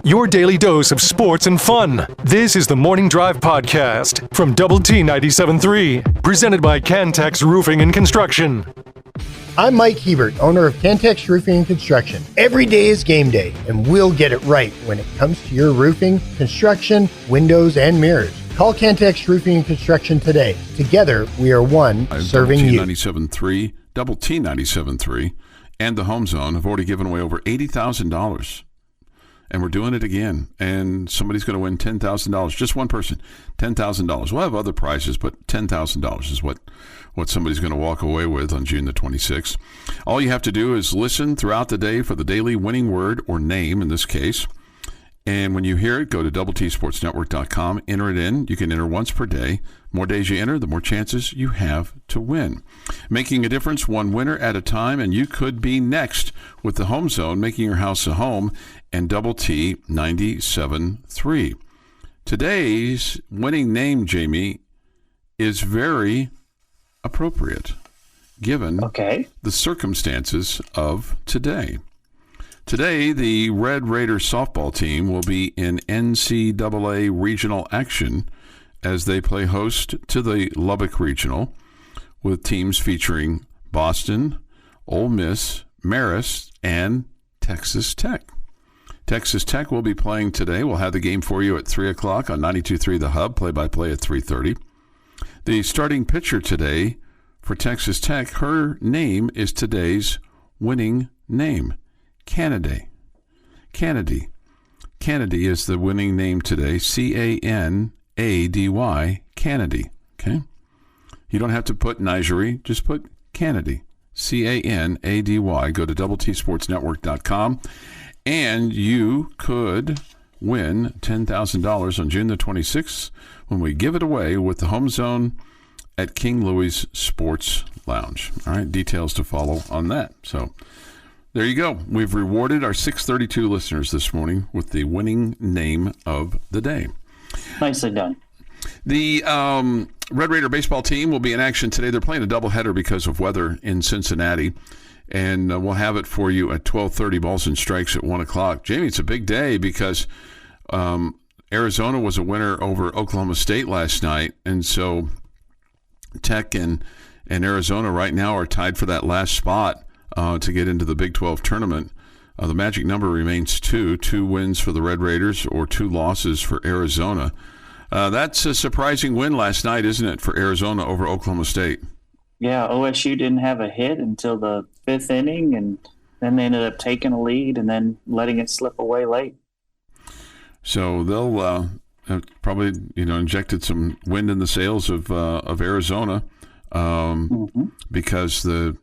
Your daily dose of sports and fun. This is the Morning Drive Podcast from Double T 97.3, presented by Cantex Roofing and Construction. I'm Mike Hebert, owner of Cantex Roofing and Construction. Every day is game day, and we'll get it right when it comes to your roofing, construction, windows, and mirrors. Call Cantex Roofing and Construction today. Together, we are one serving you. Double T 97.3, and the Home Zone have already given away over $80,000. And we're doing it again. And somebody's going to win $10,000. Just one person, $10,000. We'll have other prizes, but $10,000 is what somebody's going to walk away with on June the 26th. All you have to do is listen throughout the day for the daily winning word or name in this case. And when you hear it, go to doubleTSportsNetwork.com, enter it in. You can enter once per day. More days you enter, the more chances you have to win. Making a difference one winner at a time, and you could be next with the Home Zone, making your house a home, and Double T 97.3. Today's winning name, Jamie, is very appropriate given the circumstances of today. Today, the Red Raiders softball team will be in NCAA regional action as they play host to the Lubbock Regional, with teams featuring Boston, Ole Miss, Marist, and Texas Tech. Texas Tech will be playing today. We'll have the game for you at 3 o'clock on 92.3 The Hub, play-by-play at 3:30. The starting pitcher today for Texas Tech, her name is today's winning name, Kennedy. Kennedy is the winning name today, Canady, Kennedy. Okay? You don't have to put Nigeria, just put Kennedy, Canady. Go to doubleTSportsNetwork.com, and you could win $10,000 on June the 26th when we give it away with the Home Zone at King Louis Sports Lounge. All right, details to follow on that. So there you go. We've rewarded our 632 listeners this morning with the winning name of the day. Nicely done. The Red Raider baseball team will be in action today. They're playing a doubleheader because of weather in Cincinnati, and we'll have it for you at 12:30. Balls and strikes at 1 o'clock. Jamie, it's a big day because Arizona was a winner over Oklahoma State last night, and so Tech and Arizona right now are tied for that last spot to get into the Big 12 tournament. The magic number remains 2 wins for the Red Raiders or 2 losses for Arizona. That's a surprising win last night, isn't it, for Arizona over Oklahoma State? Yeah, OSU didn't have a hit until the 5th inning, and then they ended up taking a lead and then letting it slip away late. So they'll have probably injected some wind in the sails of Arizona because the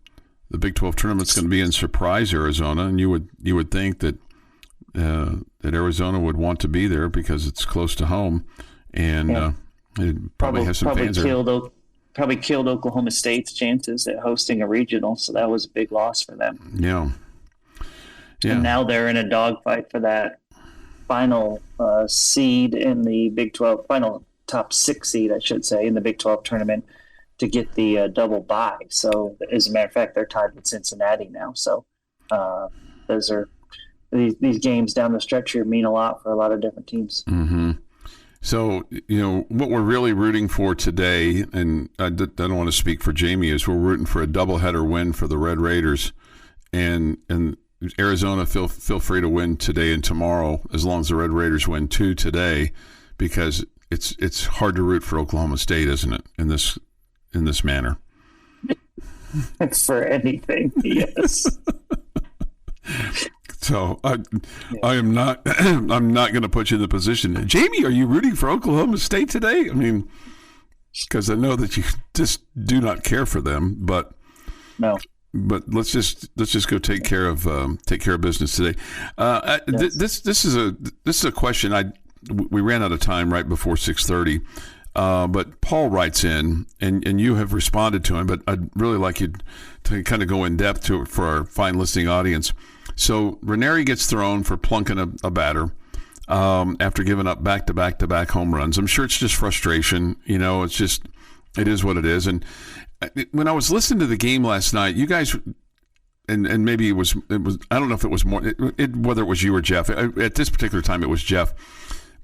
Big 12 tournament's going to be in Surprise, Arizona, and you would think that Arizona would want to be there because it's close to home, and it probably has some fans there. Probably killed Oklahoma State's chances at hosting a regional, so that was a big loss for them. Yeah. And now they're in a dogfight for that final seed in the Big 12, final top 6 seed, I should say, in the Big 12 tournament to get the double bye. So, as a matter of fact, they're tied with Cincinnati now. So, these games down the stretch here mean a lot for a lot of different teams. Mm-hmm. So, what we're really rooting for today, and I don't want to speak for Jamie, is we're rooting for a doubleheader win for the Red Raiders, and Arizona feel free to win today and tomorrow as long as the Red Raiders win 2 today, because it's hard to root for Oklahoma State, isn't it, in this manner? For anything, yes. So I am not I'm not going to put you in the position. Jamie, are you rooting for Oklahoma State today? I mean, because I know that you just do not care for them, but no. But let's just go take care of business today. Yes. This is a question. We ran out of time right before 6:30, but Paul writes in, and you have responded to him. But I'd really like you to kind of go in depth for our fine listening audience. So Ranieri gets thrown for plunking a batter after giving up back-to-back home runs. I'm sure it's just frustration. It is what it is. And when I was listening to the game last night, you guys, and maybe it was I don't know if it was more whether it was you or Jeff. At this particular time, it was Jeff.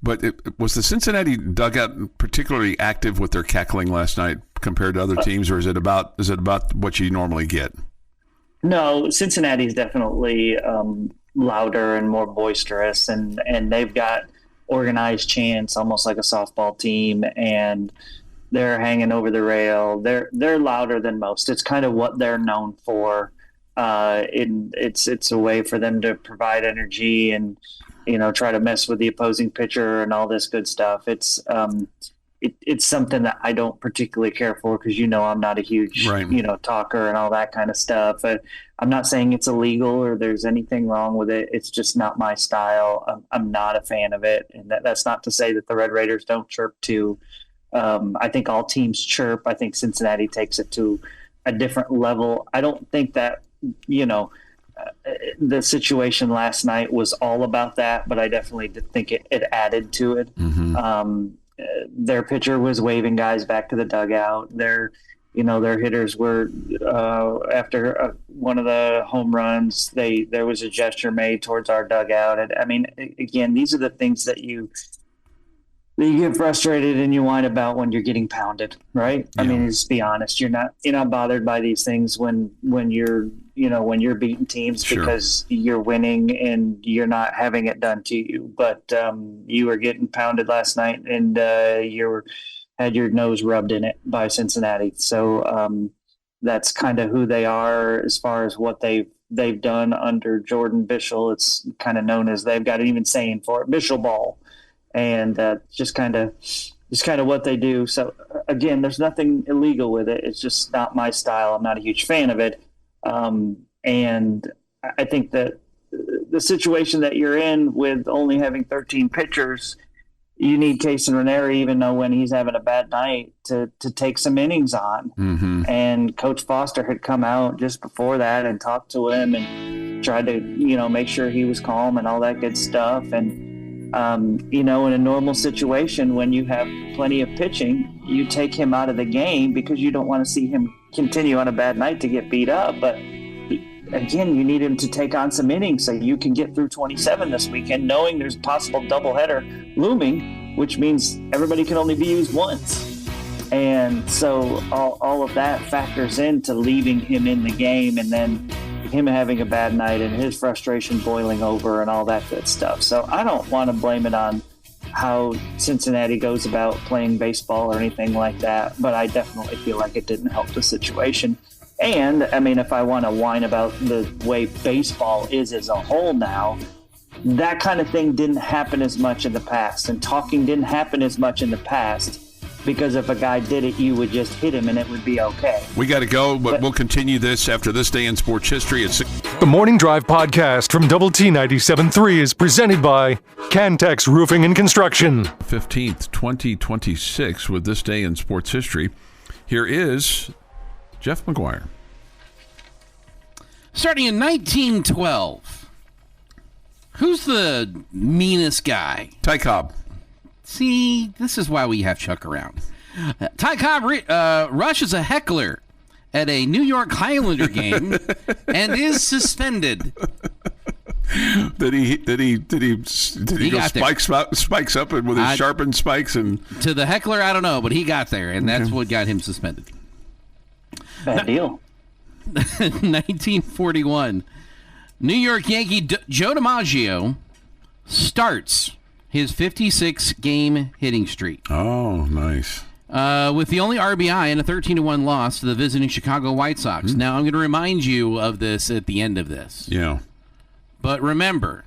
But was the Cincinnati dugout particularly active with their cackling last night compared to other teams, or is it about what you normally get? No, Cincinnati is definitely louder and more boisterous, and they've got organized chants, almost like a softball team, and they're hanging over the rail. They're louder than most. It's kind of what they're known for. It's a way for them to provide energy and try to mess with the opposing pitcher and all this good stuff. It's something that I don't particularly care for because I'm not a huge talker and all that kind of stuff. But I'm not saying it's illegal or there's anything wrong with it. It's just not my style. I'm not a fan of it, and that's not to say that the Red Raiders don't chirp too. I think all teams chirp. I think Cincinnati takes it to a different level. I don't think that the situation last night was all about that, but I definitely did think it added to it. Mm-hmm. Their pitcher was waving guys back to the dugout. Their hitters were after one of the home runs, there was a gesture made towards our dugout. And I mean, again, these are the things that you get frustrated and you whine about when you're getting pounded, right? Yeah. I mean, just be honest. You're not bothered by these things when you're beating teams because you're winning and you're not having it done to you. But you were getting pounded last night, and you had your nose rubbed in it by Cincinnati. So that's kind of who they are as far as what they've done under Jordan Bischel. It's kind of known as, they've got an even saying for it, Bischel ball. And just kind of what they do. So again, there's nothing illegal with it. It's just not my style. I'm not a huge fan of it. And I think that the situation that you're in with only having 13 pitchers, you need Case and Ranieri, even though when he's having a bad night, to take some innings on. Mm-hmm. And Coach Foster had come out just before that and talked to him and tried to, make sure he was calm and all that good stuff. And in a normal situation, when you have plenty of pitching, you take him out of the game because you don't want to see him continue on a bad night to get beat up. But again, you need him to take on some innings so you can get through 27 this weekend, knowing there's a possible doubleheader looming, which means everybody can only be used once. And so all of that factors into leaving him in the game, and then him having a bad night and his frustration boiling over and all that good stuff. So I don't want to blame it on how Cincinnati goes about playing baseball or anything like that, but I definitely feel like it didn't help the situation. And I mean, if I want to whine about the way baseball is as a whole now, that kind of thing didn't happen as much in the past, and talking didn't happen as much in the past. Because if a guy did it, you would just hit him and it would be okay. We got to go, but we'll continue this after this day in sports history. The Morning Drive podcast from Double T 97.3 is presented by Cantex Roofing and Construction. 15th, 2026, with this day in sports history. Here is Jeff McGuire. Starting in 1912, who's the meanest guy? Ty Cobb. See, this is why we have Chuck around. Ty Cobb rushes a heckler at a New York Highlander game and is suspended. Did he go spikes up and with his sharpened spikes and to the heckler? I don't know, but he got there, and that's what got him suspended. Bad deal. 1941, New York Yankee Joe DiMaggio starts his 56-game hitting streak. Oh, nice. With the only RBI and a 13-1 loss to the visiting Chicago White Sox. Mm-hmm. Now, I'm going to remind you of this at the end of this. Yeah. But remember,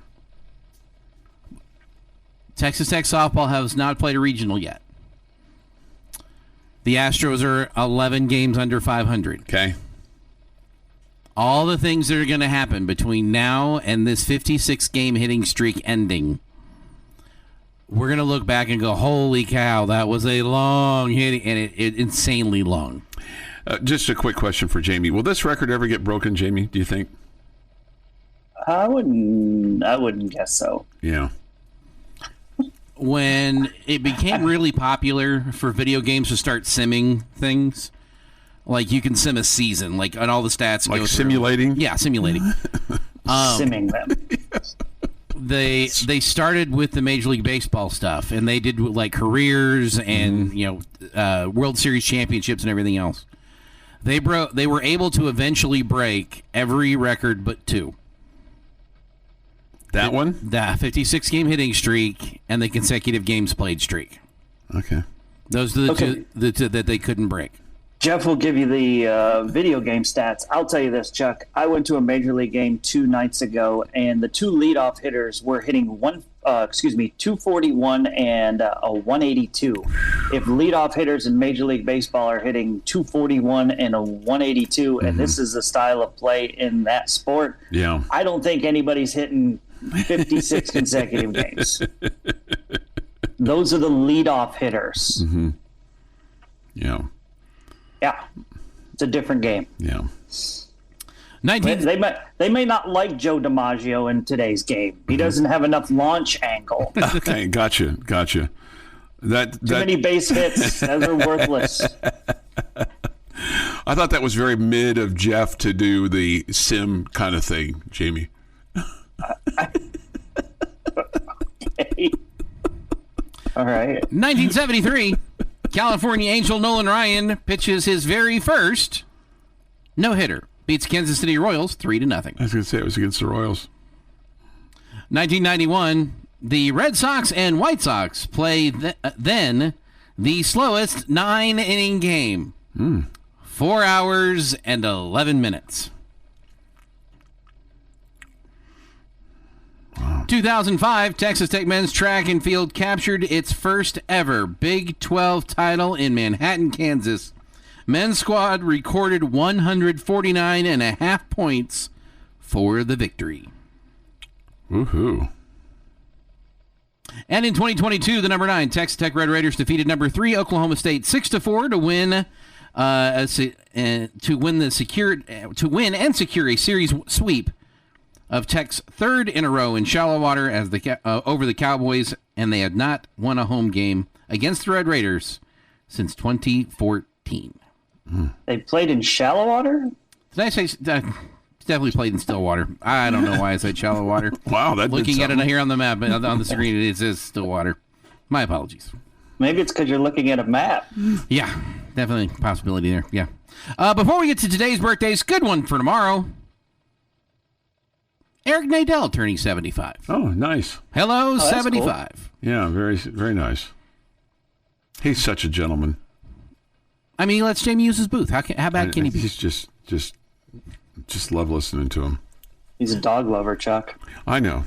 Texas Tech softball has not played a regional yet. The Astros are 11 games under 500. Okay. All the things that are going to happen between now and this 56-game hitting streak ending, we're going to look back and go, holy cow, that was a long hitting, and it insanely long. Just a quick question for Jamie. Will this record ever get broken, Jamie, do you think? I wouldn't guess so. Yeah. When it became really popular for video games to start simming things, Like you can sim a season, like on all the stats. Like simulating? Yeah, simulating. Simming them. They started with the Major League Baseball stuff, and they did like careers and World Series championships and everything else. They were able to eventually break every record but two. That one? The 56-game hitting streak and the consecutive games played streak. Okay. Those are the two that they couldn't break. Jeff will give you the video game stats. I'll tell you this, Chuck. I went to a Major League game 2 nights ago, and the two leadoff hitters were hitting 241 and a 182. If leadoff hitters in Major League Baseball are hitting 241 and a 182, and this is the style of play in that sport, I don't think anybody's hitting 56 consecutive games. Those are the leadoff hitters. Mm-hmm. Yeah. Yeah, it's a different game. Yeah. They may not like Joe DiMaggio in today's game. He doesn't have enough launch angle. Okay, gotcha. Too many base hits. Those are worthless. I thought that was very mid of Jeff to do the sim kind of thing, Jamie. Okay. All right. 1973. California Angel Nolan Ryan pitches his very first no-hitter. Beats Kansas City Royals 3-0. I was going to say it was against the Royals. 1991, the Red Sox and White Sox play then the slowest 9-inning game. 4 hours and 11 minutes. Wow. 2005, Texas Tech men's track and field captured its first ever Big 12 title in Manhattan, Kansas. Men's squad recorded 149.5 points for the victory. Woohoo. And in 2022, the number 9 Texas Tech Red Raiders defeated number 3 Oklahoma State 6-4 to win and secure a series sweep of Tech's third in a row in shallow water as over the Cowboys, and they had not won a home game against the Red Raiders since 2014. They played in shallow water? Did I say definitely played in still water? I don't know why I said shallow water. Wow, that looking at it here on the map, on the screen, it says still water. My apologies. Maybe it's because you're looking at a map. Yeah, definitely a possibility there. Yeah. Before we get to today's birthdays, good one for tomorrow. Eric Nadel turning 75. Oh, nice. Hello, 75. Cool. Yeah, very, very nice. He's such a gentleman. I mean, he lets Jamie use his booth. How bad can he be? He's just love listening to him. He's a dog lover, Chuck. I know.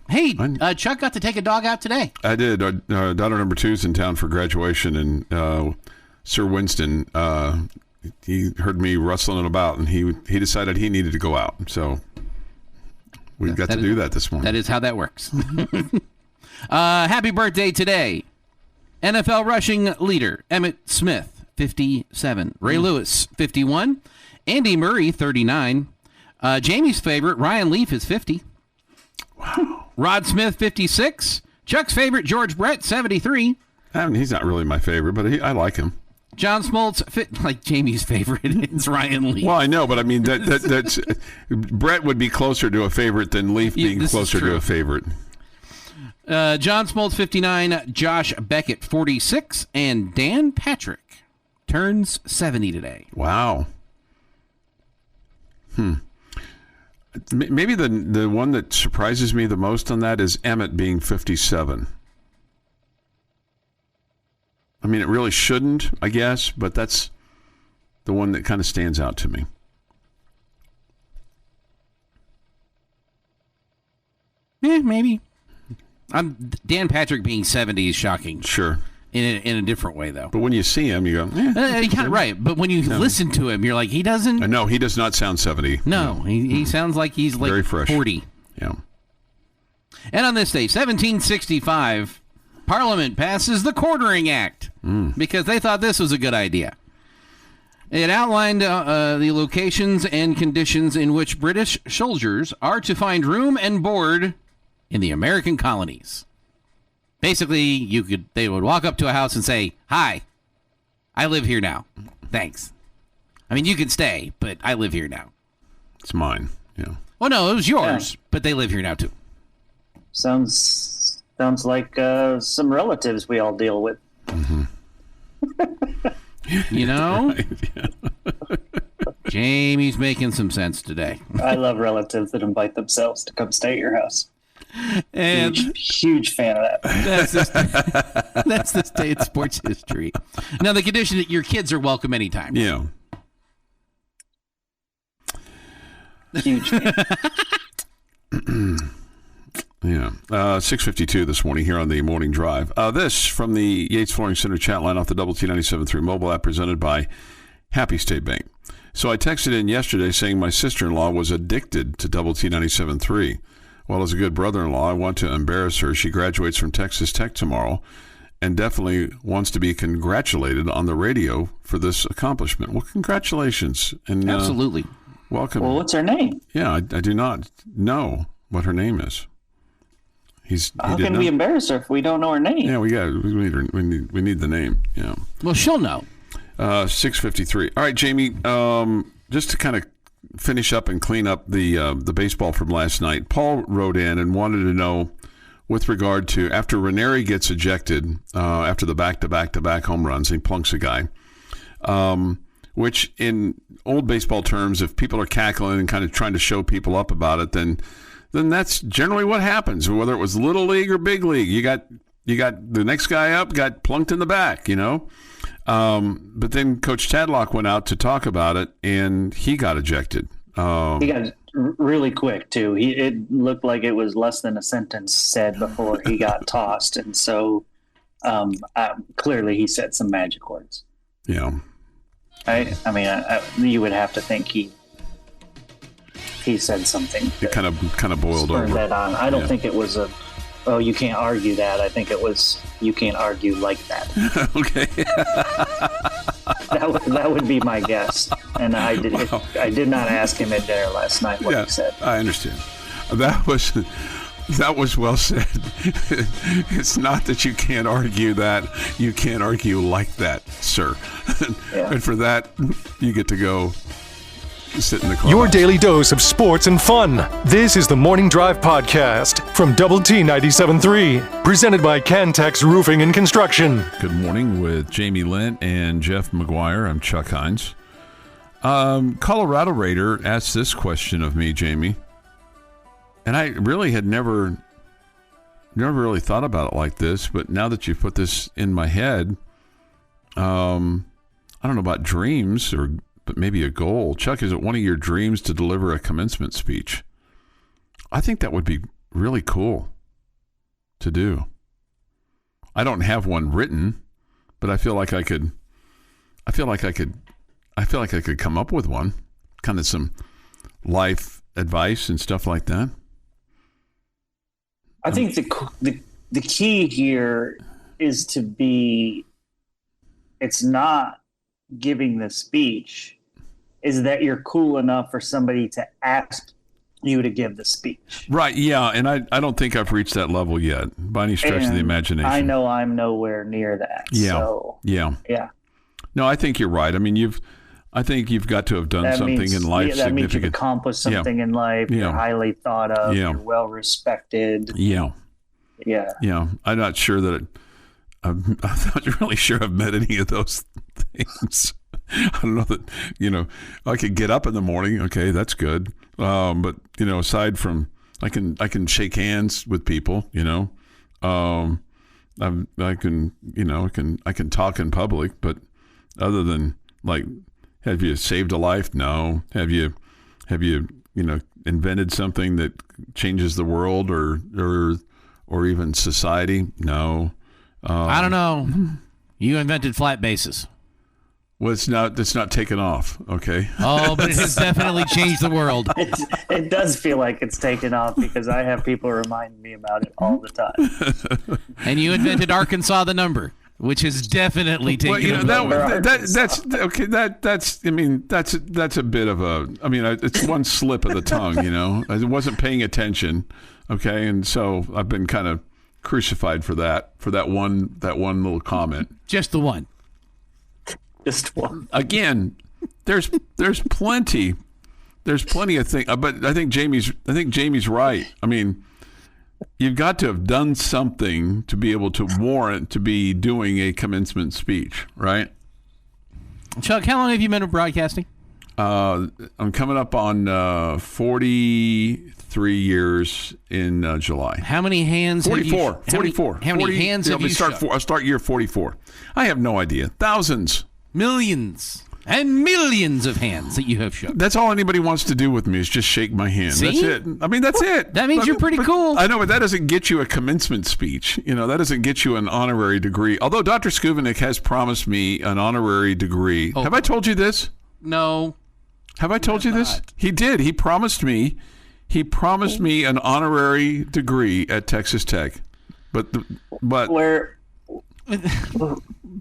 Hey, Chuck got to take a dog out today. I did. Our daughter number 2's in town for graduation, and Sir Winston, he heard me rustling about, and he decided he needed to go out. So we've got to do that this morning. That is how that works. Happy birthday today. NFL rushing leader Emmitt Smith, 57. Ray Lewis, 51. Andy Murray, 39. Jamie's favorite, Ryan Leaf, is 50. Wow. Rod Smith, 56. Chuck's favorite, George Brett, 73. I mean, he's not really my favorite, but I like him. John Smoltz, like Jamie's favorite, it's Ryan Leaf. Well, I know, but I mean, that's Brett would be closer to a favorite than Leaf being closer to a favorite. John Smoltz, 59. Josh Beckett, 46. And Dan Patrick turns 70 today. Wow. Maybe the one that surprises me the most on that is Emmett being 57. I mean, it really shouldn't, I guess, but that's the one that kind of stands out to me. Maybe. Dan Patrick being 70 is shocking. Sure. In a different way, though. But when you see him, you go, kind of right. But when you listen to him, you're like, he doesn't. No, he does not sound 70. No, he sounds like he's like very fresh. 40. Yeah. And on this day, 1765, Parliament passes the Quartering Act because they thought this was a good idea. It outlined the locations and conditions in which British soldiers are to find room and board in the American colonies. Basically, they would walk up to a house and say, "Hi, I live here now. Thanks." I mean, you can stay, but I live here now. It's mine. Yeah. Well, no, it was yours, but they live here now too. Sounds like some relatives we all deal with. Mm-hmm. You know? Right, yeah. Jamie's making some sense today. I love relatives that invite themselves to come stay at your house. And huge fan of that. That's this day in sports history. Now, the condition that your kids are welcome anytime. Yeah. Huge fan. Yeah. 6:52 this morning here on the Morning Drive. This from the Yates Flooring Center chat line off the Double T 97.3 mobile app presented by Happy State Bank. So I texted in yesterday saying my sister-in-law was addicted to Double T 97.3. Well, as a good brother-in-law, I want to embarrass her. She graduates from Texas Tech tomorrow and definitely wants to be congratulated on the radio for this accomplishment. Well, congratulations. And absolutely. Welcome. Well, what's her name? Yeah, I do not know what her name is. How can we embarrass her if we don't know her name? Yeah, we need the name. Yeah. Well, she'll know. 6:53. All right, Jamie. Just to kind of finish up and clean up the baseball from last night. Paul wrote in and wanted to know, with regard to after Ranieri gets ejected after the back-to-back home runs, he plunks a guy. Which in old baseball terms, if people are cackling and kind of trying to show people up about it, then that's generally what happens. Whether it was little league or big league, you got the next guy up, got plunked in the back, you know. But then Coach Tadlock went out to talk about it, and he got ejected. He got really quick too. It looked like it was less than a sentence said before he got tossed, and so clearly he said some magic words. Yeah. I mean, you would have to think he said something. It kind of boiled over. That on. I don't think it was you can't argue that. I think it was, you can't argue like that. Okay. that would be my guess. And I did not ask him at dinner last night what he said. I understand. That was well said. It's not that you can't argue that. You can't argue like that, sir. Yeah. And for that, you get to go sit in the car. Your daily dose of sports and fun. This is the Morning Drive Podcast from Double T 97.3. Presented by Cantex Roofing and Construction. Good morning with Jamie Lent and Jeff McGuire. I'm Chuck Heinz. Colorado Raider asked this question of me, Jamie. And I really had never really thought about it like this, but now that you put this in my head, I don't know about dreams, but maybe a goal. Chuck, is it one of your dreams to deliver a commencement speech? I think that would be really cool to do. I don't have one written, but I feel like I could come up with one, kind of some life advice and stuff like that. I think the key here is to be, it's not giving the speech, is that you're cool enough for somebody to ask you to give the speech. Right, yeah, and I don't think I've reached that level yet by any stretch of the imagination. I know I'm nowhere near that. Yeah, so, yeah. No, I think you're right. I mean, I think you've got to have done something in life that significant. means you've accomplished something in life. You're highly thought of. You're well respected. Yeah. Yeah. I'm not sure that I'm not really sure I've met any of those things. I don't know that, I could get up in the morning. Okay, that's good. But, aside from, I can shake hands with people, I can talk in public, but other than like, have you saved a life? No. Have you invented something that changes the world or even society? No. I don't know. You invented flat bases. Well, it's not taken off. Okay. Oh, but it has definitely changed the world. It does feel like it's taken off because I have people remind me about it all the time. And you invented Arkansas the number, which has definitely taken. Well, that's okay. That's a bit of a. I mean, it's one slip of the tongue. I wasn't paying attention. Okay, and so I've been kind of crucified for that one little comment. Just the one. Just one. Again, there's plenty of things, but I think Jamie's right. I mean, you've got to have done something to be able to warrant to be doing a commencement speech, right? Chuck, how long have you been broadcasting? I'm coming up on 43 years in July. How many hands? 44. 44. How many hands have you shook? I'll start year 44. I have no idea. Thousands. Millions. And millions of hands that you have shook. That's all anybody wants to do with me is just shake my hand. See? That's it. I mean, that's it. That means you're pretty cool. I know, but that doesn't get you a commencement speech. That doesn't get you an honorary degree. Although Dr. Skuvenik has promised me an honorary degree. Oh. Have I told you this? No. Have I told you this? He did. He promised me an honorary degree at Texas Tech. But where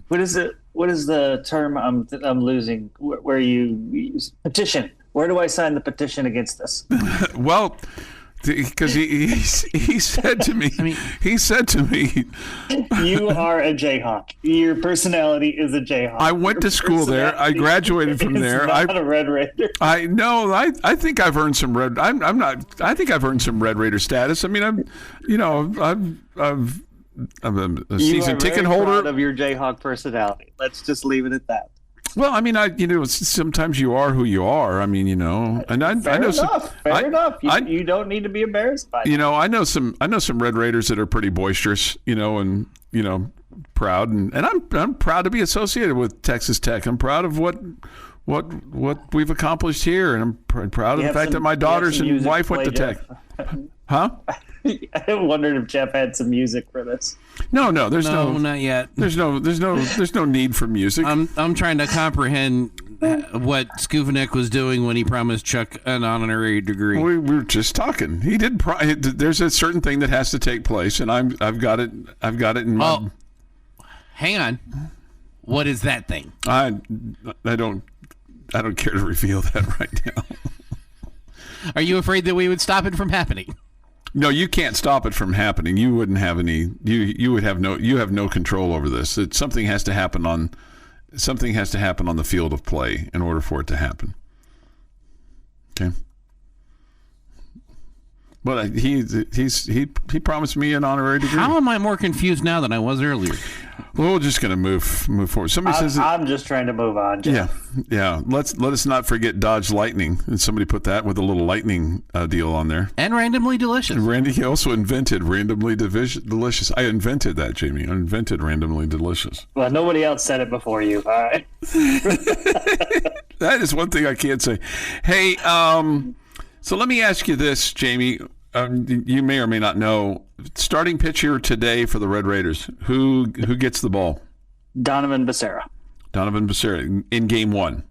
what is it? What is the term I'm losing? Where you use petition? Where do I sign the petition against this? Well, because he said to me, he said to me, you are a Jayhawk. Your personality is a Jayhawk. I went to school there. I graduated from there. I'm not a Red Raider. I know. I think I've earned some Red. I'm not. I think I've earned some Red Raider status. I mean, I'm a season ticket holder. Proud of your Jayhawk personality. Let's just leave it at that. Well, I mean, sometimes you are who you are. I mean, and I know Fair enough. You don't need to be embarrassed by it. I know some Red Raiders that are pretty boisterous, and proud, and I'm proud to be associated with Texas Tech. I'm proud of what we've accomplished here, and I'm proud of the fact that my daughters and wife went to Tech. Huh? I wondered if Jeff had some music for this. No, there's no, not yet. There's no need for music. I'm trying to comprehend what Skuvenik was doing when he promised Chuck an honorary degree. We were just talking. He did. There's a certain thing that has to take place, and I've got it in my. Oh, hang on. What is that thing? I don't care to reveal that right now. Are you afraid that we would stop it from happening? No, you can't stop it from happening. You wouldn't have any. You have no control over this. Something has to happen on the field of play in order for it to happen. Okay. But he promised me an honorary degree. How am I more confused now than I was earlier? Well, we're just going to move forward. Somebody says I'm just trying to move on, Jeff. Yeah. Let us not forget Dodge Lightning. And somebody put that with a little lightning deal on there. And Randomly Delicious. Randy also invented Randomly Delicious. I invented that, Jamie. I invented Randomly Delicious. Well, nobody else said it before you. All right. That is one thing I can't say. Hey, so let me ask you this, Jamie. You may or may not know. Starting pitcher today for the Red Raiders. Who gets the ball? Donovan Becerra. Donovan Becerra in game 1.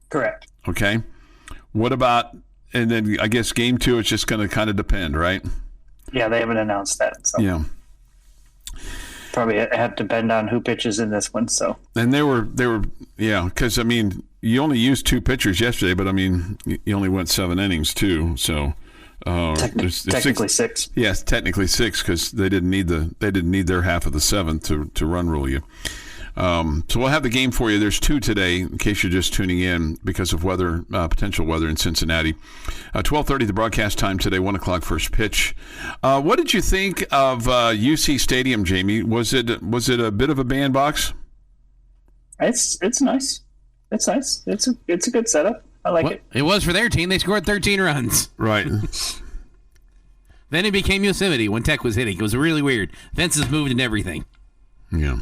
Correct. Okay. What about, and then I guess game 2 is just going to kind of depend, right? Yeah, they haven't announced that. So. Yeah. Probably have to depend on who pitches in this one. So. And they were because I mean you only used 2 pitchers yesterday, but I mean you only went 7 innings too, so. Technically 6. Yes, technically 6 because they didn't need their half of the 7th to run rule you. So we'll have the game for you. There's 2 today in case you're just tuning in because of weather, potential weather in Cincinnati. 12:30 the broadcast time today. 1:00 first pitch. What did you think of UC Stadium, Jamie? Was it a bit of a bandbox? It's nice. It's nice. It's a good setup. I like it. It was for their team. They scored 13 runs. Right. Then it became Yosemite when Tech was hitting. It was really weird. Fences moved and everything. Yeah.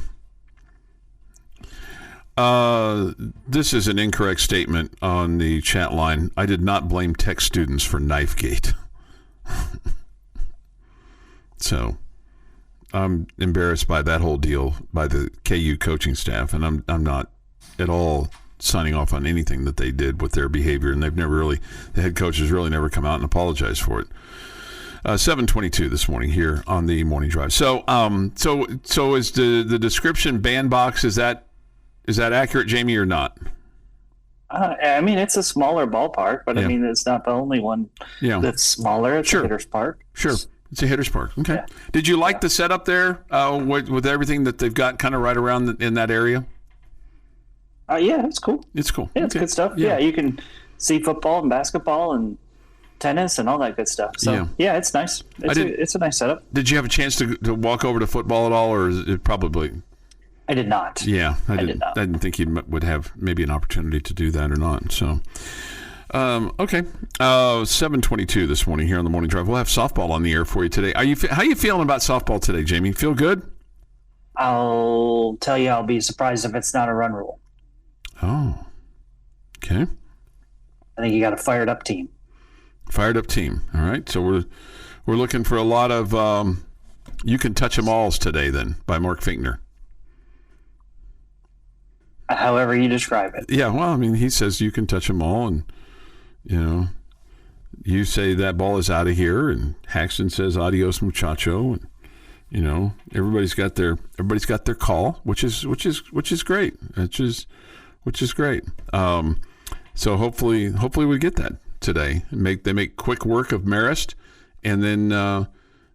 This is an incorrect statement on the chat line. I did not blame Tech students for Knifegate. So I'm embarrassed by that whole deal by the KU coaching staff, and I'm not at all signing off on anything that they did with their behavior, and the head coach has really never come out and apologized for it. 7:22 this morning here on the morning drive. So is the description bandbox, is that accurate, Jamie, or not? I mean, it's a smaller ballpark, but I mean, it's not the only one that's smaller. It's a hitter's park. Sure. It's a hitter's park. Okay. Yeah. Did you like the setup there with everything that they've got kind of right around in that area? Yeah, it's cool. It's cool. Yeah, it's good stuff. Yeah, you can see football and basketball and tennis and all that good stuff. So yeah, it's nice. It's a nice setup. Did you have a chance to walk over to football at all, or is it probably? I did not. Yeah, I did not. I didn't think you would have maybe an opportunity to do that or not. So, okay, 7:22 this morning here on the Morning Drive. We'll have softball on the air for you today. How are you feeling about softball today, Jamie? Feel good? I'll tell you, I'll be surprised if it's not a run rule. Oh, okay. I think you got a fired up team. Fired up team. All right. So we're looking for a lot of you can touch them alls today then by Mark Finkner. However you describe it. Yeah. Well, I mean, he says you can touch them all, and you say that ball is out of here, and Haxton says adios muchacho, and everybody's got their call, which is great. Which is great. So hopefully we get that today. They make quick work of Marist, and then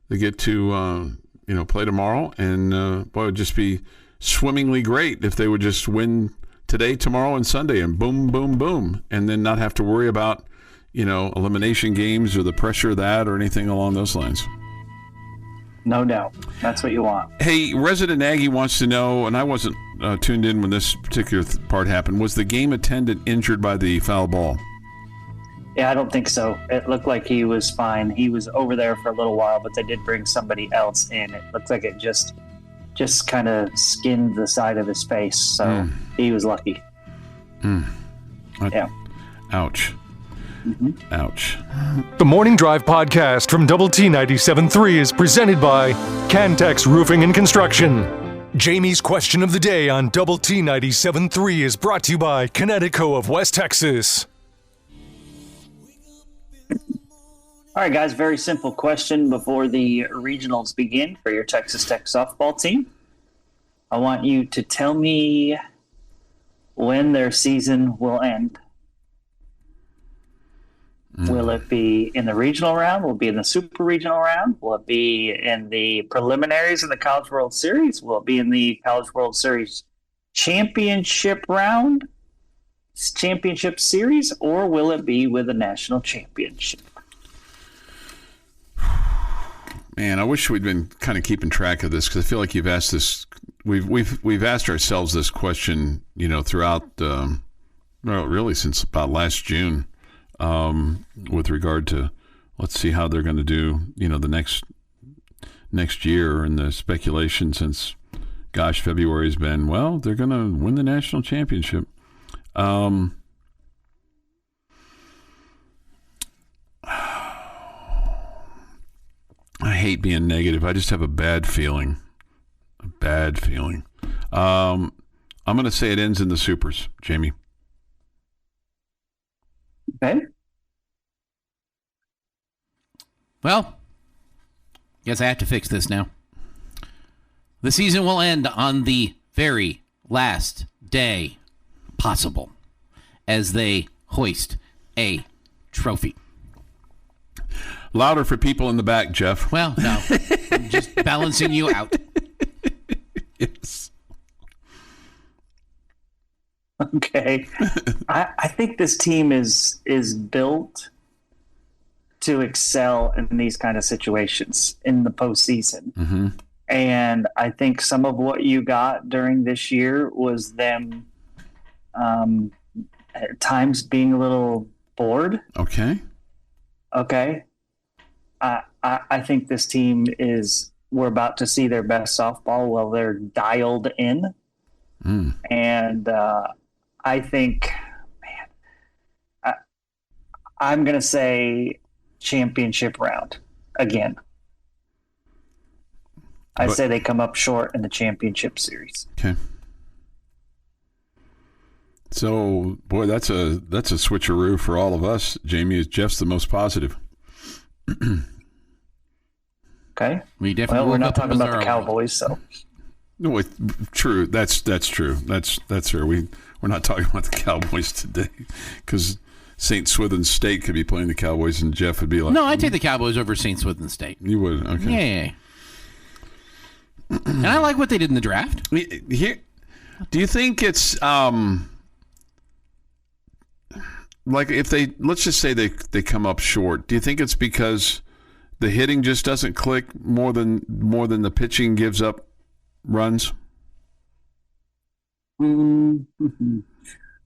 they get to play tomorrow. And boy, it would just be swimmingly great if they would just win today, tomorrow, and Sunday, and boom, boom, boom, and then not have to worry about elimination games or the pressure of that or anything along those lines. No doubt. That's what you want. Hey, Resident Aggie wants to know, and I wasn't tuned in when this particular part happened, was the game attendant injured by the foul ball? Yeah, I don't think so. It looked like he was fine. He was over there for a little while, but they did bring somebody else in. It looked like it just kind of skinned the side of his face, so he was lucky. Yeah. Ouch. Mm-hmm. Ouch. The Morning Drive podcast from Double T 97.3 is presented by Cantex Roofing and Construction. Jamie's question of the day on Double T 97.3 is brought to you by Connecticut of West Texas. All right, guys, very simple question before the regionals begin for your Texas Tech softball team. I want you to tell me when their season will end. Will it be in the regional round? Will it be in the super regional round? Will it be in the preliminaries in the College World Series? Will it be in the College World Series championship round, championship series, or will it be with a national championship? Man, I wish we'd been kind of keeping track of this, because I feel like you've asked this. We've asked ourselves this question, throughout, really since about last June. With regard to, let's see how they're going to do, the next year, and the speculation since, February has been, well, they're going to win the national championship. I hate being negative. I just have a bad feeling. I'm going to say it ends in the supers, Jamie. Okay. Well, guess I have to fix this now. The season will end on the very last day possible as they hoist a trophy. Louder for people in the back, Jeff. Well, no. I'm just balancing you out. Yes. Okay. I think this team is built to excel in these kind of situations in the postseason. Mm-hmm. And I think some of what you got during this year was them at times being a little bored. Okay. I think this team we're about to see their best softball while they're dialed in. And I think, I'm going to say championship round again. I say they come up short in the championship series. Okay. So, boy, that's a switcheroo for all of us. Jamie, Jeff's the most positive. Okay. We're not talking about the Cowboys, so. No, true. That's true. That's fair. We're not talking about the Cowboys today, because St. Swithin State could be playing the Cowboys, and Jeff would be like, "No, I'd take the Cowboys over St. Swithin State." You would, okay? Yeah. And I like what they did in the draft. Here, do you think it's? like if let's just say they come up short, do you think it's because the hitting just doesn't click more than the pitching gives up runs? Mm-hmm.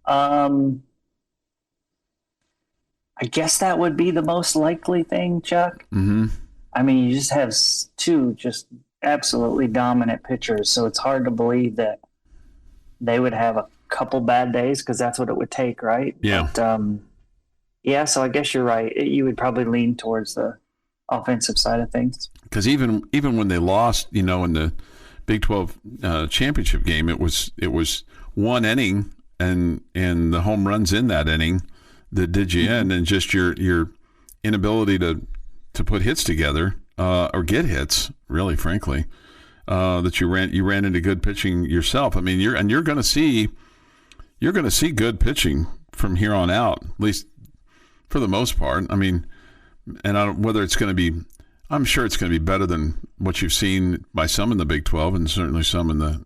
I guess that would be the most likely thing, Chuck. Mm-hmm. I mean, you just have two just absolutely dominant pitchers, so it's hard to believe that they would have a couple bad days because that's what it would take, right? Yeah. But, yeah, so I guess you're right. You would probably lean towards the offensive side of things. Because even when they lost, in the Big 12 championship game, it was one inning and the home runs in that inning that did you in, and just your inability to put hits together or get hits, really, frankly, that you ran into good pitching yourself. I mean, you're going to see good pitching from here on out, at least for the most part. I mean, and whether it's going to be, I'm sure it's going to be better than what you've seen by some in the Big 12 and certainly some in the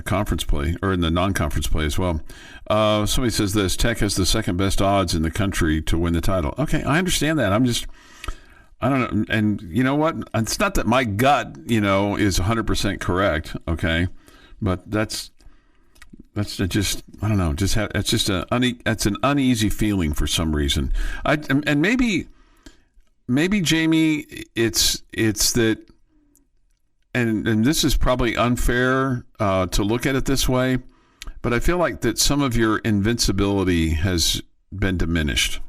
conference play or in the non-conference play as well. Somebody says this: Tech has the second best odds in the country to win the title. Okay, I understand that. I don't know. And you know what? It's not that my gut, is 100% correct. Okay, but that's just, I don't know. It's just it's an uneasy feeling for some reason. And maybe Jamie, it's that. And this is probably unfair to look at it this way, but I feel like that some of your invincibility has been diminished.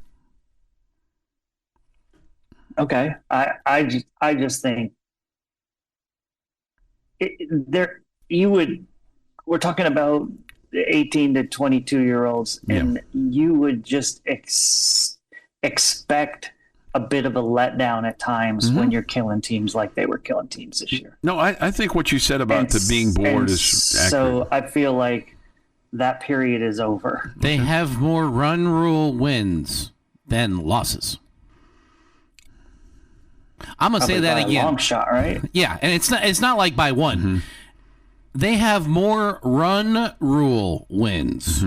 Okay, I just think we're talking about 18 to 22-year-olds, and you would just expect a bit of a letdown at times when you're killing teams like they were killing teams this year. No, I think what you said about the being bored is accurate. So I feel like that period is over. They have more run rule wins than losses. I'm going to say that again. Long shot, right? Yeah, and it's not like by one. Mm-hmm. They have more run rule wins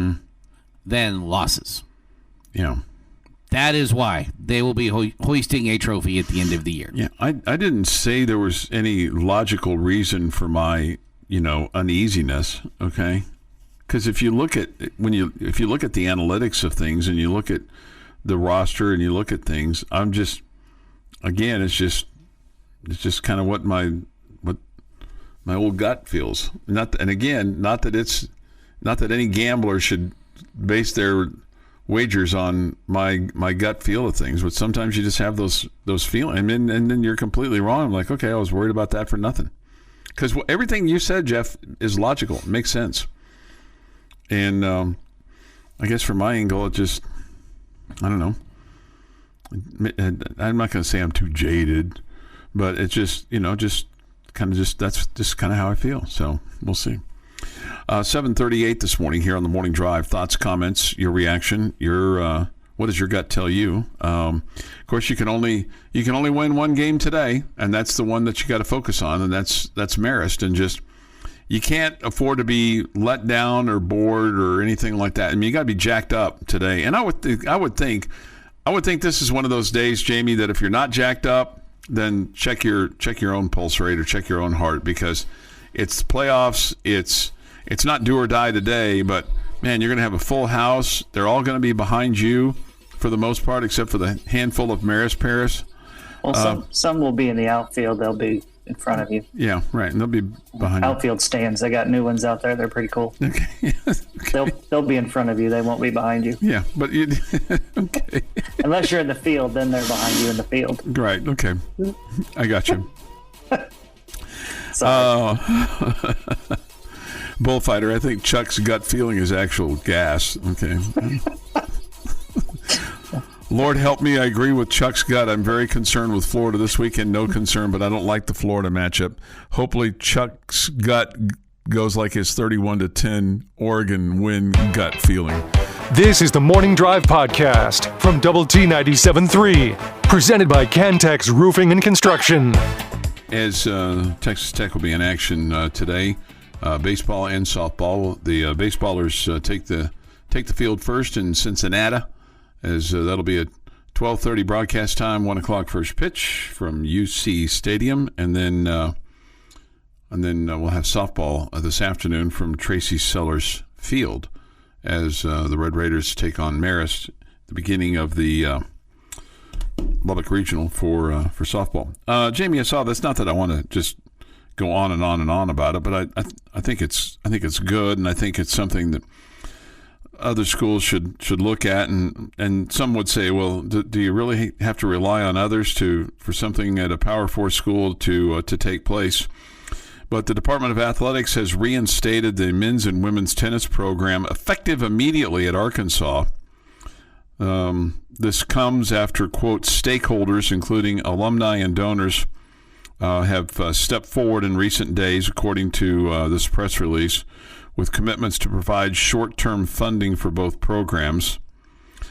than losses. Yeah. That is why they will be hoisting a trophy at the end of the year. Yeah, I didn't say there was any logical reason for my, uneasiness, okay? Because if you look at the analytics of things and you look at the roster and you look at things, I'm just, again, it's just kind of what my old gut feels. Not that any gambler should base their wagers on my gut feel of things, but sometimes you just have those feelings, and then you're completely wrong. I'm like, okay, I was worried about that for nothing, because everything you said, Jeff, is logical. It makes sense. And I guess from my angle, it just, I don't know. I'm not going to say I'm too jaded, but it's just, that's just kind of how I feel. So we'll see. 7:38 this morning here on the Morning Drive. Thoughts, comments, your reaction, what does your gut tell you? Of course, you can only win one game today, and that's the one that you got to focus on, and that's Marist. And just, you can't afford to be let down or bored or anything like that. I mean, you got to be jacked up today. And I would think this is one of those days, Jamie, that if you're not jacked up, then check your own pulse rate or check your own heart, because it's playoffs. It's not do or die today, but man, you're going to have a full house. They're all going to be behind you for the most part, except for the handful of Marist Paris. Well, some will be in the outfield. They'll be in front of you. Yeah, right. And they'll be behind outfield stands. They got new ones out there. They're pretty cool. Okay. Okay. They'll be in front of you. They won't be behind you. Yeah, but okay. Unless you're in the field, then they're behind you in the field. Right. Okay. I got you. Sorry. Bullfighter, I think Chuck's gut feeling is actual gas. Okay. Lord help me, I agree with Chuck's gut. I'm very concerned with Florida this weekend. No concern, but I don't like the Florida matchup. Hopefully Chuck's gut goes like his 31-10 Oregon win gut feeling. This is the Morning Drive podcast from Double T 97.3, presented by Cantex Roofing and Construction. As Texas Tech will be in action today, baseball and softball. The baseballers take the take the field first in Cincinnati, as that'll be a 12:30 broadcast time, 1 o'clock first pitch from UC Stadium, and then we'll have softball this afternoon from Tracy Sellers Field as the Red Raiders take on Marist, the beginning of the Lubbock Regional for softball. Jamie, I saw this. Not that I want to just go on and on and on about it, but I think it's good, and I think it's something that other schools should look at, and some would say, well, do you really have to rely on others for something at a Power 4 school to take place? But the Department of Athletics has reinstated the men's and women's tennis program effective immediately at Arkansas. This comes after, quote, stakeholders, including alumni and donors, have stepped forward in recent days, according to this press release, with commitments to provide short-term funding for both programs.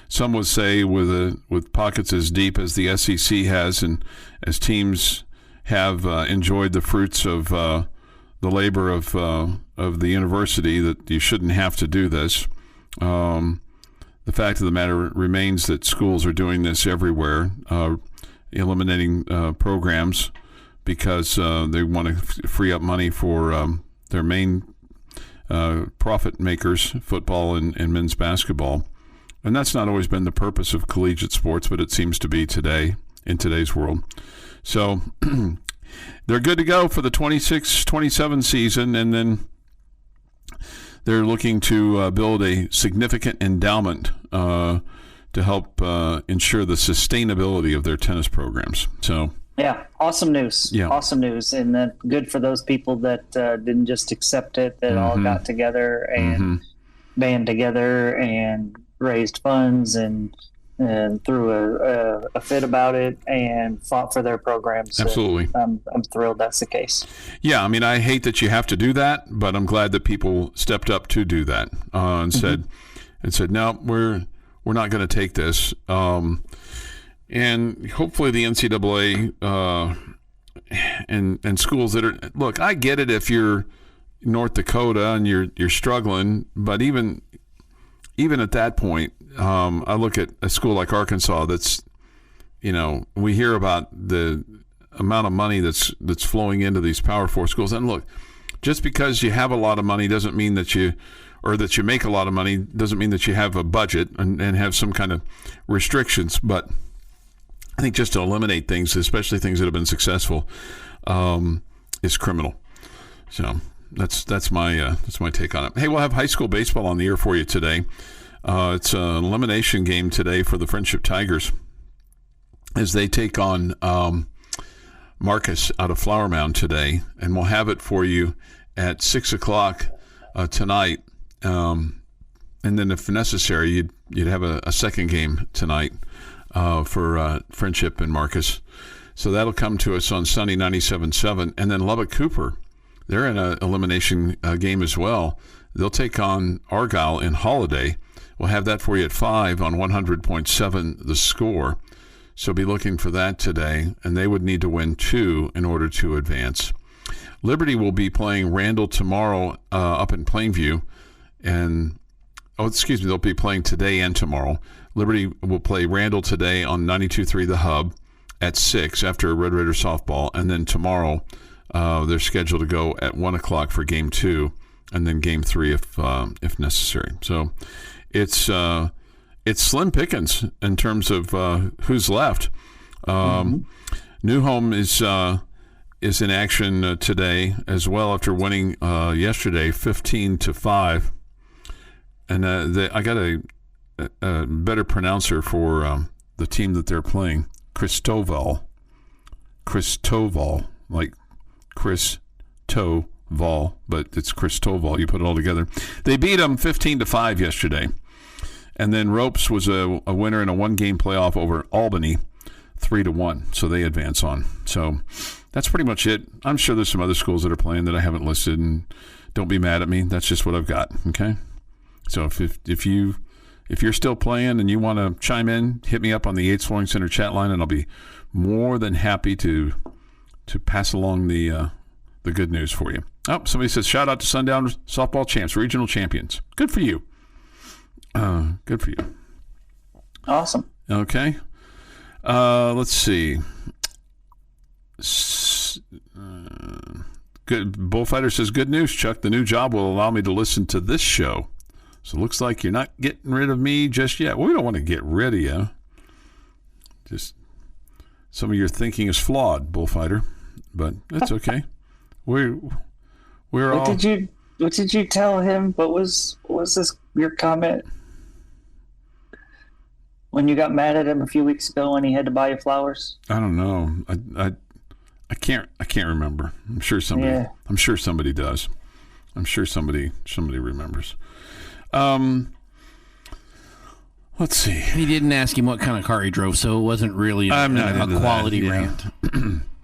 Some would say with pockets as deep as the SEC has, and as teams have enjoyed the fruits of the labor of the university, that you shouldn't have to do this. The fact of the matter remains that schools are doing this everywhere, eliminating programs because they want to free up money for their main profit makers, football and men's basketball. And that's not always been the purpose of collegiate sports, but it seems to be today, in today's world. So they're good to go for the 26-27 season, and then they're looking to build a significant endowment to help ensure the sustainability of their tennis programs. So yeah, awesome news. Yeah. Awesome news. And then good for those people that didn't just accept it, that all got together and band together and raised funds and threw a fit about it and fought for their programs. Absolutely. I'm thrilled that's the case. Yeah, I mean, I hate that you have to do that, but I'm glad that people stepped up to do that and said, no, we're not going to take this. And hopefully the NCAA and schools that are, look, I get it if you're North Dakota and you're struggling, but even at that point, I look at a school like Arkansas that's, we hear about the amount of money that's flowing into these Power 4 schools. And look, just because you have a lot of money doesn't mean that you make a lot of money, doesn't mean that you have a budget and have some kind of restrictions. But I think just to eliminate things, especially things that have been successful, is criminal. So that's my take on it. Hey, we'll have high school baseball on the air for you today. It's an elimination game today for the Friendship Tigers as they take on Marcus out of Flower Mound today, and we'll have it for you at 6 o'clock tonight. And then, if necessary, you'd have a second game tonight for Friendship and Marcus. So that'll come to us on Sunday 97.7. And then Lubbock Cooper, they're in an elimination game as well. They'll take on Argyle in Holiday. We'll have that for you at 5 on 100.7 The Score. So be looking for that today. And they would need to win 2 in order to advance. Liberty will be playing Randall tomorrow up in Plainview. And, they'll be playing today and tomorrow. Liberty will play Randall today on 92.3 The Hub at 6 after Red Raider softball. And then tomorrow they're scheduled to go at 1 o'clock for Game 2 and then Game 3 if necessary. So it's slim pickings in terms of who's left. New Home is in action today as well after winning yesterday 15-5. And I got a better pronouncer for the team that they're playing, Cristoval, like Chris Toval, but it's Cristoval. You put it all together. They beat them 15-5 yesterday. And then Ropes was a winner in a one-game playoff over Albany, 3-1. So they advance on. So that's pretty much it. I'm sure there's some other schools that are playing that I haven't listed, and don't be mad at me. That's just what I've got. Okay. So if you're still playing and you want to chime in, hit me up on the Yates Flooring Center chat line, and I'll be more than happy to pass along the good news for you. Oh, somebody says, shout out to Sundown softball champs, regional champions. Good for you. Good for you. Awesome. Okay. Let's see. Good. Bullfighter says, good news, Chuck. The new job will allow me to listen to this show. So it looks like you're not getting rid of me just yet. Well, we don't want to get rid of you. Just some of your thinking is flawed, Bullfighter, but that's okay. We're all. What did you tell him? What was your comment when you got mad at him a few weeks ago when he had to buy you flowers? I don't know. I can't remember. I'm sure somebody. Yeah. I'm sure somebody does. I'm sure somebody remembers. Let's see. He didn't ask him what kind of car he drove, so it wasn't really a quality rant.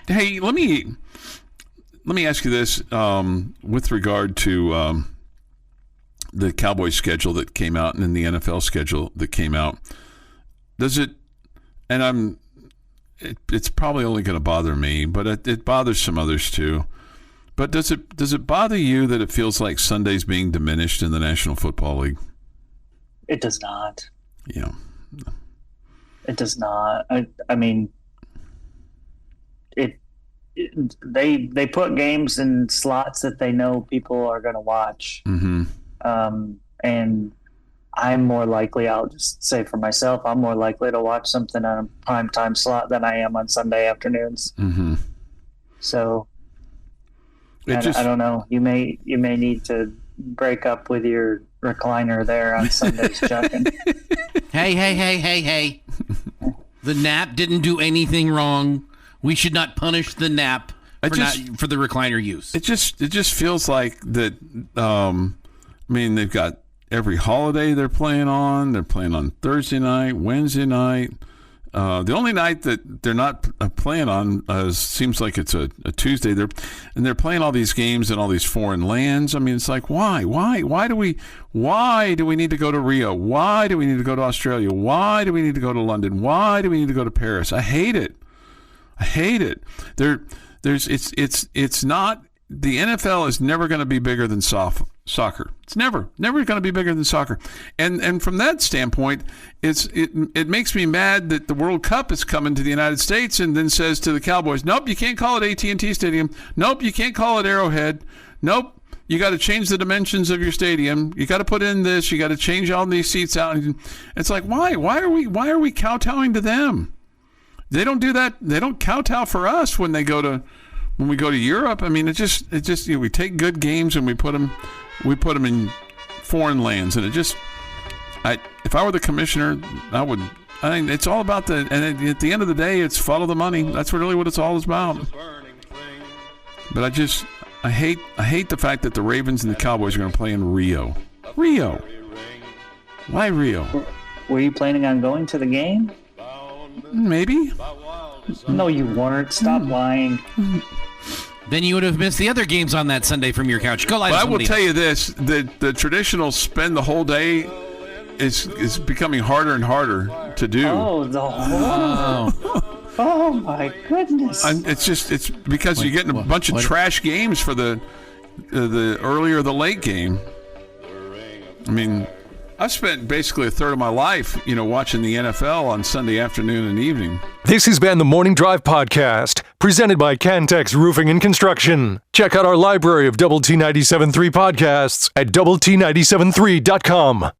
Hey, let me ask you this with regard to the Cowboys schedule that came out and then the NFL schedule that came out. Does it? And it's probably only going to bother me, but it bothers some others too. But does it bother you that it feels like Sunday's being diminished in the National Football League? It does not. Yeah. It does not. I mean, they put games in slots that they know people are going to watch. Mm-hmm. And I'm more likely, I'll just say for myself, I'm more likely to watch something on a prime time slot than I am on Sunday afternoons. Mm-hmm. So I don't know. You may need to break up with your recliner there on Sundays, Chuck. Hey. The nap didn't do anything wrong. We should not punish the nap for the recliner use. It just feels like that. They've got every holiday they're playing on. They're playing on Thursday night, Wednesday night. The only night that they're not playing on seems like it's a Tuesday. They're playing all these games in all these foreign lands. I mean, it's like why do we need to go to Rio? Why do we need to go to Australia? Why do we need to go to London? Why do we need to go to Paris? I hate it. It's not. The NFL is never going to be bigger than soccer. It's never going to be bigger than soccer. And from that standpoint, it makes me mad that the World Cup is coming to the United States and then says to the Cowboys, nope, you can't call it AT&T Stadium. Nope, you can't call it Arrowhead. Nope, you got to change the dimensions of your stadium. You got to put in this. You got to change all these seats out. It's like, why? Why are we kowtowing to them? They don't do that. They don't kowtow for us when we go to Europe. I mean, it just we take good games and we put them in foreign lands, and if I were the commissioner, I think it's all about and at the end of the day, it's follow the money. That's really what it's all about. But I hate the fact that the Ravens and the Cowboys are going to play in Rio. Why Rio? Were you planning on going to the game? Maybe. No, you weren't. Stop lying. Then you would have missed the other games on that Sunday from your couch. Go lie to somebody. I will tell you this: the traditional spend the whole day is becoming harder and harder to do. Oh my goodness! It's because you're getting a bunch of trash games for the early or the late game. I mean, I've spent basically a third of my life, watching the NFL on Sunday afternoon and evening. This has been the Morning Drive Podcast, presented by Cantex Roofing and Construction. Check out our library of Double T 97.3 podcasts at doublet97.3.com.